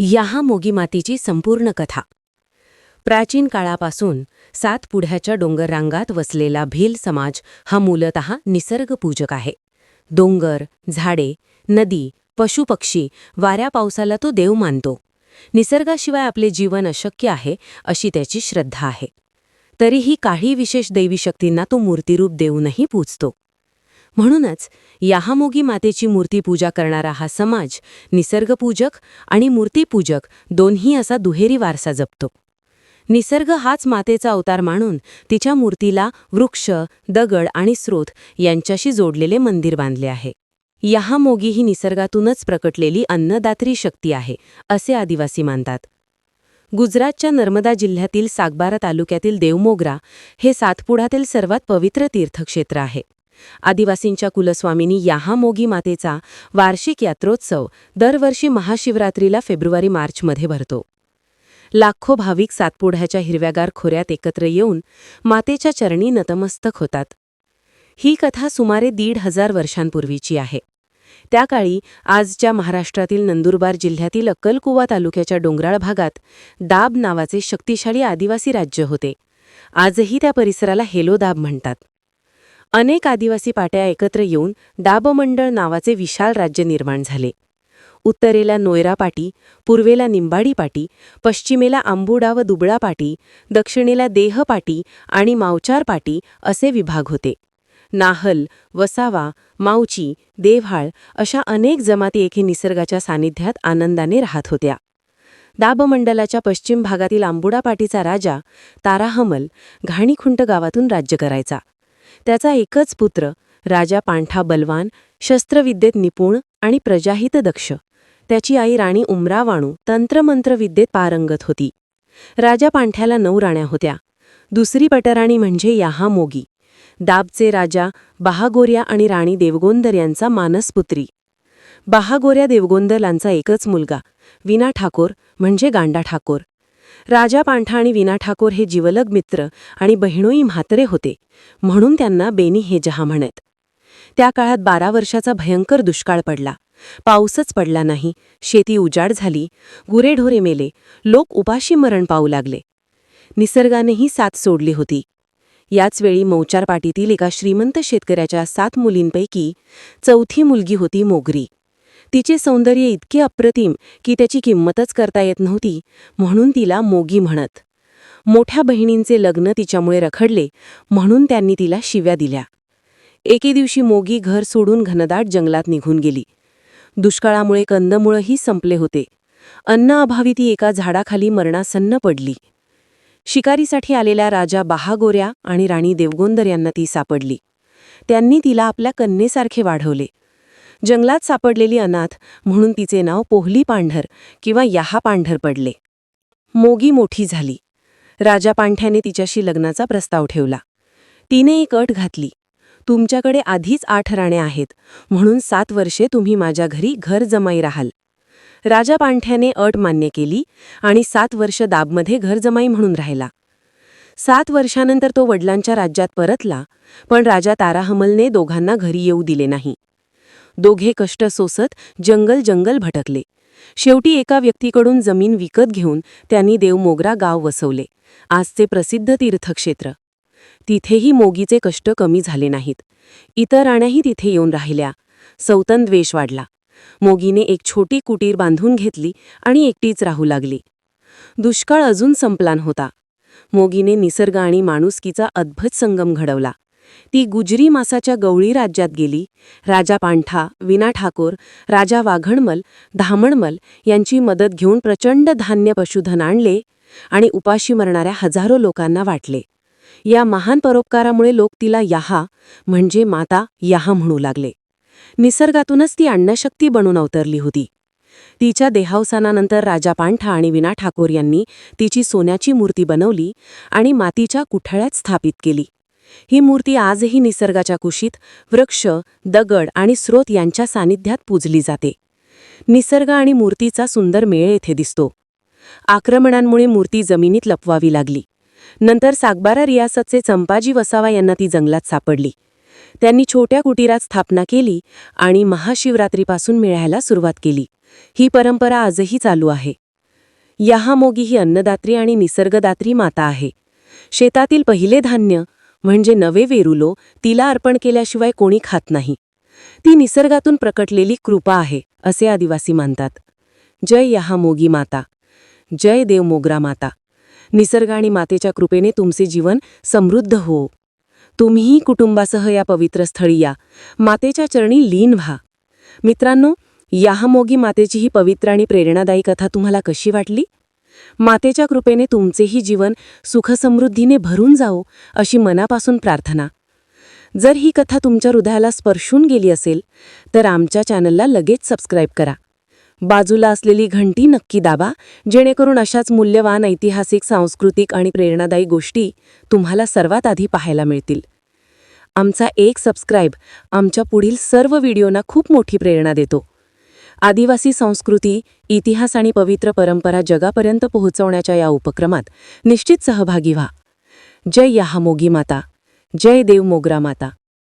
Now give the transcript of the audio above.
याहामोगी मातीची संपूर्ण कथा. प्राचीन काळापासून सातपुड्याच्या डोंगररांगात वसलेला भील समाज हा मूलतः निसर्गपूजक आहे. डोंगर, झाडे, नदी, पशुपक्षी, वाऱ्या पावसाला तो देव मानतो. निसर्गाशिवाय आपले जीवन अशक्य आहे अशी त्याची श्रद्धा आहे. तरीही काही विशेष दैवी शक्तींना तो मूर्तिरूप देऊनही पूजतो. म्हणूनच याहामोगी मातेची मूर्तीपूजा करणारा हा समाज निसर्गपूजक आणि मूर्तीपूजक दोन्ही असा दुहेरी वारसा जपतो. निसर्ग हाच मातेचा अवतार मानून तिच्या मूर्तीला वृक्ष, दगड आणि स्रोत यांच्याशी जोडलेले मंदिर बांधले आहे. याहामोगी ही निसर्गातूनच प्रकटलेली अन्नदात्री शक्ती आहे असे आदिवासी मानतात. गुजरातच्या नर्मदा जिल्ह्यातील सागबारा तालुक्यातील देवमोगरा हे सातपुड्यातील सर्वात पवित्र तीर्थक्षेत्र आहे. आदिवासींच्या कुलस्वामिनी याहामोगी मातेचा वार्षिक यात्रोत्सव दरवर्षी महाशिवरात्रीला फेब्रुवारी-मार्चमध्ये भरतो. लाखो भाविक सातपुड्याच्या हिरव्यागार खोऱ्यात एकत्र येऊन मातेच्या चरणी नतमस्तक होतात. ही कथा सुमारे 1,500 वर्षांपूर्वीची आहे. त्या काळी आजच्या महाराष्ट्रातील नंदुरबार जिल्ह्यातील अक्कलकुवा तालुक्याच्या डोंगराळ भागात दाब नावाचे शक्तिशाली आदिवासी राज्य होते. आजही त्या परिसराला हेलो दाब म्हणतात. अनेक आदिवासी पाट्या एकत्र येऊन दाबमंडळ नावाचे विशाल राज्य निर्माण झाले. उत्तरेला नोयरा पाटी, पूर्वेला निंबाडी पाटी, पश्चिमेला आंबुडा व दुबळा पाटी, दक्षिणेला देह पाटी आणि मावचार पाटी असे विभाग होते. नाहल, वसावा, मावची, देव्हाळ अशा अनेक जमाती एके निसर्गाच्या सानिध्यात आनंदाने राहत होत्या. दाबमंडलाच्या पश्चिम भागातील आंबुडा पाटीचा राजा ताराहमल घाणीखुंट गावातून राज्य करायचा. त्याचा एकच पुत्र राजा पांठा बलवान, शस्त्रविद्येत निपुण आणि प्रजाहित दक्ष. त्याची आई राणी उमरावाणू तंत्रमंत्रविद्येत पारंगत होती. राजा पांठ्याला 9 राण्या होत्या. दुसरी पटराणी म्हणजे याहामोगी, दाबचे राजा बहागोऱ्या आणि राणी देवगोंदर यांचा मानसपुत्री. बहागोऱ्या देवगोंदलांचा एकच मुलगा विना ठाकोर म्हणजे गांडा ठाकोर. राजा पांठा आणि विना ठाकोर हे जिवलग मित्र आणि बहिणोई म्हातरे होते, म्हणून त्यांना बेनी हे जहा म्हणत. त्या काळात 12 वर्षाचा भयंकर दुष्काळ पडला. पाऊसच पडला नाही, शेती उजाड झाली, गुरेढोरे मेले, लोक उपाशी मरण पावू लागले. निसर्गानेही साथ सोडली होती. याच वेळी मौचार पाटीतील एका श्रीमंत शेतकऱ्याच्या 7 मुलींपैकी 4थी मुलगी होती मोगरी. तिचे सौंदर्य इतके अप्रतिम की त्याची किंमतच करता येत नव्हती, म्हणून तिला मोगी म्हणत. मोठ्या बहिणींचे लग्न तिच्यामुळे रखडले, म्हणून त्यांनी तिला शिव्या दिल्या. एके दिवशी मोगी घर सोडून घनदाट जंगलात निघून गेली. दुष्काळामुळे कंदमुळंही संपले होते. अन्नाअभावी ती एका झाडाखाली मरणासन्न पडली. शिकारीसाठी आलेल्या राजा बहागोऱ्या आणि राणी देवगोंदर यांना ती सापडली. त्यांनी तिला आपल्या कन्येसारखे वाढवले. जंगलात सापडलेली अनाथ म्हणून तिचे नाव पोहली पांढर किंवा याहा पांढर पडले. मोगी मोठी झाली. राजा पांठ्याने तिच्याशी लग्नाचा प्रस्ताव ठेवला. तिने एक अट घातली, तुमच्याकडे आधीच 8 राण्या आहेत, म्हणून 7 वर्षे तुम्ही माझ्या घरी घर जमाई राहाल. राजा पांठ्याने अट मान्य केली आणि 7 वर्ष दाबमध्ये घरजमाई म्हणून राहिला. 7 वर्षानंतर तो वडिलांच्या राज्यात परतला, पण राजा ताराहमलने दोघांना घरी येऊ दिले नाही. दोघे कष्ट सोसत जंगल भटकले. शेवटी एका व्यक्तीकडून जमीन विकत घेऊन त्यांनी देवमोगरा गाव वसवले, आजचे प्रसिद्ध तीर्थक्षेत्र. तिथेही मोगीचे कष्ट कमी झाले नाहीत. इतर राण्याही तिथे येऊन राहिल्या. सौतन द्वेष वाढला. मोगीने एक छोटी कुटीर बांधून घेतली आणि एकटीच राहू लागली. दुष्काळ अजून संपला नव्हता. मोगीने निसर्ग आणि माणुसकीचा अद्भुत संगम घडवला. ती गुजरी मासाच्या गवळी राज्यात गेली. राजा पांठा, विना ठाकोर, राजा वाघणमल, धामणमल यांची मदत घेऊन प्रचंड धान्य पशुधन आणले आणि उपाशी मरणाऱ्या हजारो लोकांना वाटले. या महान परोपकारामुळे लोक तिला याहा म्हणजे माता याहा म्हणू लागले. निसर्गातूनच ती अन्नशक्ती बनून अवतरली होती. तिच्या देहावसानानंतर राजा पांठा आणि विना ठाकोर यांनी तिची सोन्याची मूर्ती बनवली आणि मातीच्या कुठळ्यात स्थापित केली. ही मूर्ती आजही निसर्गाच्या कुशीत वृक्ष, दगड आणि स्रोत यांच्या सानिध्यात पूजली जाते. निसर्ग आणि मूर्तीचा सुंदर मेळ येथे दिसतो. आक्रमणांमुळे मूर्ती जमिनीत लपवावी लागली. नंतर सागबारा रियासतचे चंपाजी वसावा यांना ती जंगलात सापडली. त्यांनी छोट्या कुटीरात स्थापना केली आणि महाशिवरात्रीपासून मिळायला सुरुवात केली. ही परंपरा आजही चालू आहे. याहामोगी ही अन्नदात्री आणि निसर्गदात्री माता आहे. शेतातील पहिले धान्य म्हणजे नवे वेरुलो तिला अर्पण केल्याशिवाय कोणी खात नाही. ती निसर्गातून प्रकटलेली कृपा आहे असे आदिवासी मानतात. जय याहामोगी माता, जय देव मोगरा माता. निसर्ग आणि मातेच्या कृपेने तुमचे जीवन समृद्ध हो. तुम्हीही कुटुंबासह या पवित्र स्थळी या, मातेच्या चरणी लीन व्हा. मित्रांनो, याहामोगी मातेची ही पवित्र आणि प्रेरणादायी कथा तुम्हाला कशी वाटली? मातेच्या कृपेने तुमचेही जीवन सुखसमृद्धीने भरून जाओ अशी मनापासून प्रार्थना. जर ही कथा तुमच्या हृदयाला स्पर्शून गेली असेल तर आमच्या चॅनलला लगेच सबस्क्राईब करा. बाजूला असलेली घंटी नक्की दाबा, जेणेकरून अशाच मूल्यवान ऐतिहासिक, सांस्कृतिक आणि प्रेरणादायी गोष्टी तुम्हाला सर्वात आधी पाहायला मिळतील. आमचा एक सबस्क्राईब आमच्या पुढील सर्व व्हिडिओना खूप मोठी प्रेरणा देतो. आदिवासी संस्कृती, इतिहास आणि पवित्र परंपरा जगापर्यंत पोहोचवण्याच्या या उपक्रमात निश्चित सहभागी व्हा. जय याहामोगी माता, जय देव मोगरा माता.